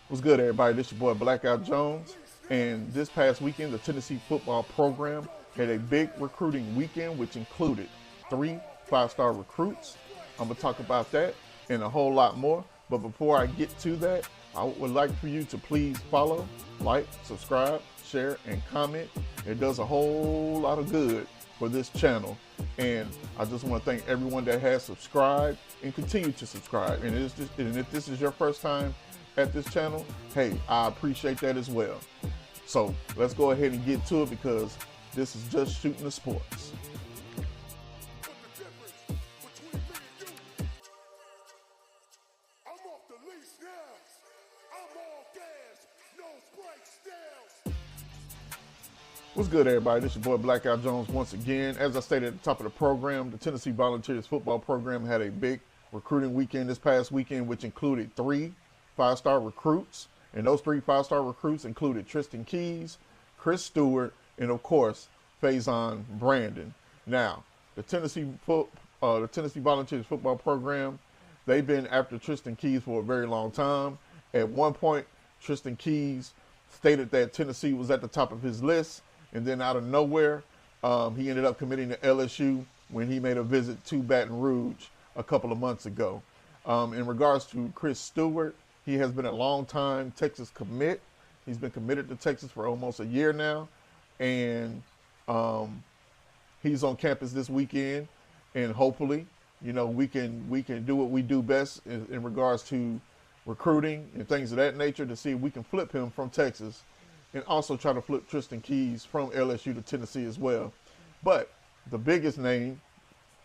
What's good, everybody? This your boy Blackout Jones. And this past weekend, the Tennessee football program had a big recruiting weekend, which included three five-star recruits. I'm going to talk about that and a whole lot more. But before I get to that, I would like for you to please follow, like, subscribe, share, and comment. It does a whole lot of good for this channel. And I just want to thank everyone that has subscribed and continue to subscribe. And if this is your first time at this channel, hey, I appreciate that as well. So let's go ahead and get to it because this is just shooting the sports. What's good, everybody? This is your boy Blackout Jones once again. As I stated at the top of the program, the Tennessee Volunteers football program had a big recruiting weekend this past weekend, which included three five-star recruits. And those three five-star recruits included Tristan Keys, Chris Stewart, and of course, Faison Brandon. Now, the Tennessee Volunteers football program, they've been after Tristan Keys for a very long time. At one point, Tristan Keys stated that Tennessee was at the top of his list. And then out of nowhere, he ended up committing to LSU when he made a visit to Baton Rouge a couple of months ago. In regards to Chris Stewart, he has been a long-time Texas commit. He's been committed to Texas for almost a year now. And he's on campus this weekend. And hopefully, you know, we can do what we do best in regards to recruiting and things of that nature to see if we can flip him from Texas and also try to flip Tristan Keys from LSU to Tennessee as well. But the biggest name,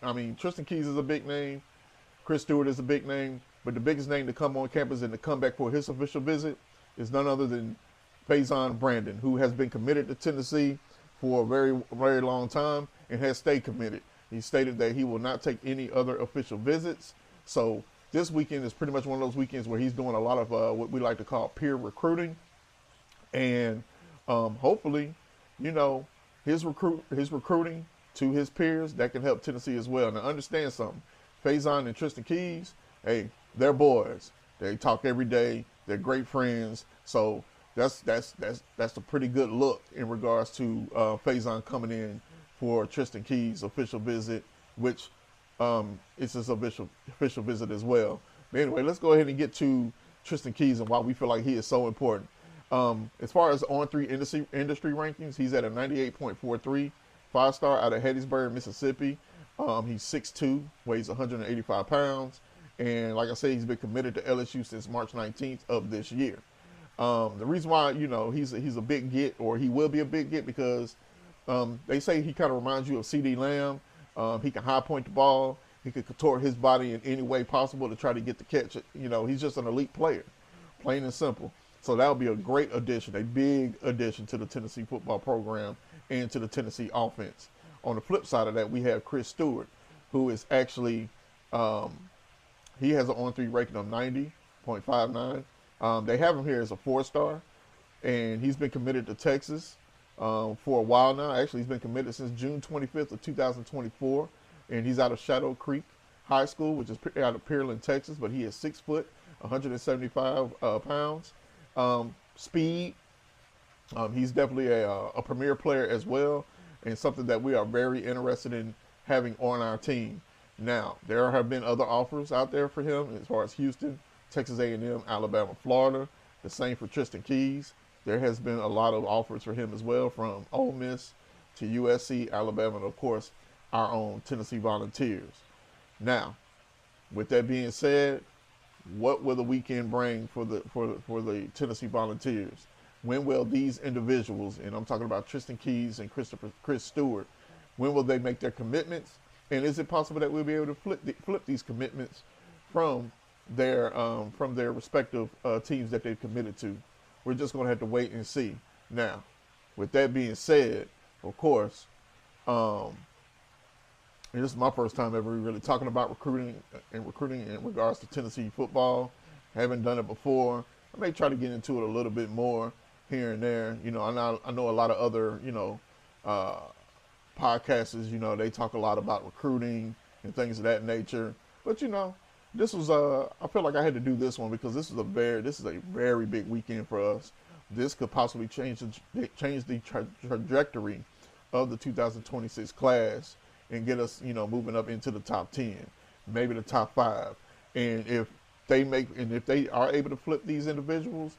I mean, Tristan Keys is a big name. Chris Stewart is a big name. But the biggest name to come on campus and to come back for his official visit is none other than Faison Brandon, who has been committed to Tennessee for a very, very long time and has stayed committed. He stated that he will not take any other official visits. So this weekend is pretty much one of those weekends where he's doing a lot of what we like to call peer recruiting. And hopefully, you know, his recruiting to his peers, that can help Tennessee as well. Now, understand something. Faison and Tristan Keys, hey, they're boys. They talk every day. They're great friends. So that's a pretty good look in regards to Faison coming in for Tristan Keys' official visit, which is his official visit as well. But anyway, let's go ahead and get to Tristan Keys and why we feel like he is so important. As far as on-3 industry rankings, he's at a 98.43, five-star out of Hattiesburg, Mississippi. He's 6'2", weighs 185 pounds. And like I said, he's been committed to LSU since March 19th of this year. The reason why, you know, he's a big get, or he will be a big get, because they say he kind of reminds you of C.D. Lamb. He can high point the ball. He can contort his body in any way possible to try to get the catch. You know, he's just an elite player, plain and simple. So that would be a great addition, a big addition to the Tennessee football program and to the Tennessee offense. On the flip side of that, we have Chris Stewart, who is actually, he has an on-3 rating of 90.59. They have him here as a four-star, and he's been committed to Texas for a while now. Actually, he's been committed since June 25th of 2024, and he's out of Shadow Creek High School, which is out of Pearland, Texas, but he is 6 foot, 175 pounds. Speed. He's definitely a premier player as well, and something that we are very interested in having on our team. Now, there have been other offers out there for him as far as Houston, Texas A&M, Alabama, Florida. The same for Tristan Keys. There has been a lot of offers for him as well, from Ole Miss to USC, Alabama, and of course, our own Tennessee Volunteers. Now, with that being said, what will the weekend bring for the Tennessee Volunteers? When will these individuals, and I'm talking about Tristan Keys and Chris Stewart, when will they make their commitments? And is it possible that we'll be able to flip these commitments from their respective teams that they've committed to? We're just going to have to wait and see. Now, with that being said, of course, and this is my first time ever really talking about recruiting in regards to Tennessee football. I haven't done it before. I may try to get into it a little bit more here and there. You know, I know a lot of other, you know, podcasters, you know, they talk a lot about recruiting and things of that nature. But, you know, This was I feel like I had to do this one because this is a very big weekend for us. This could possibly change the trajectory of the 2026 class and get us, moving up into the top 10, maybe the top 5. And if they are able to flip these individuals,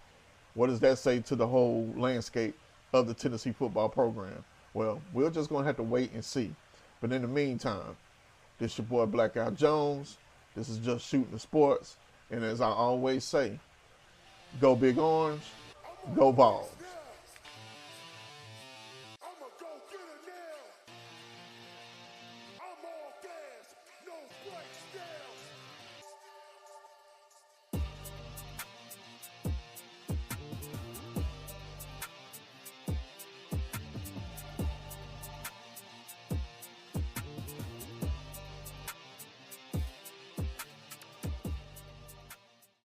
what does that say to the whole landscape of the Tennessee football program? Well, we're just going to have to wait and see. But in the meantime, this your boy Blackout Jones. This is Just Shooting the Sports. And as I always say, go Big Orange, go Vols.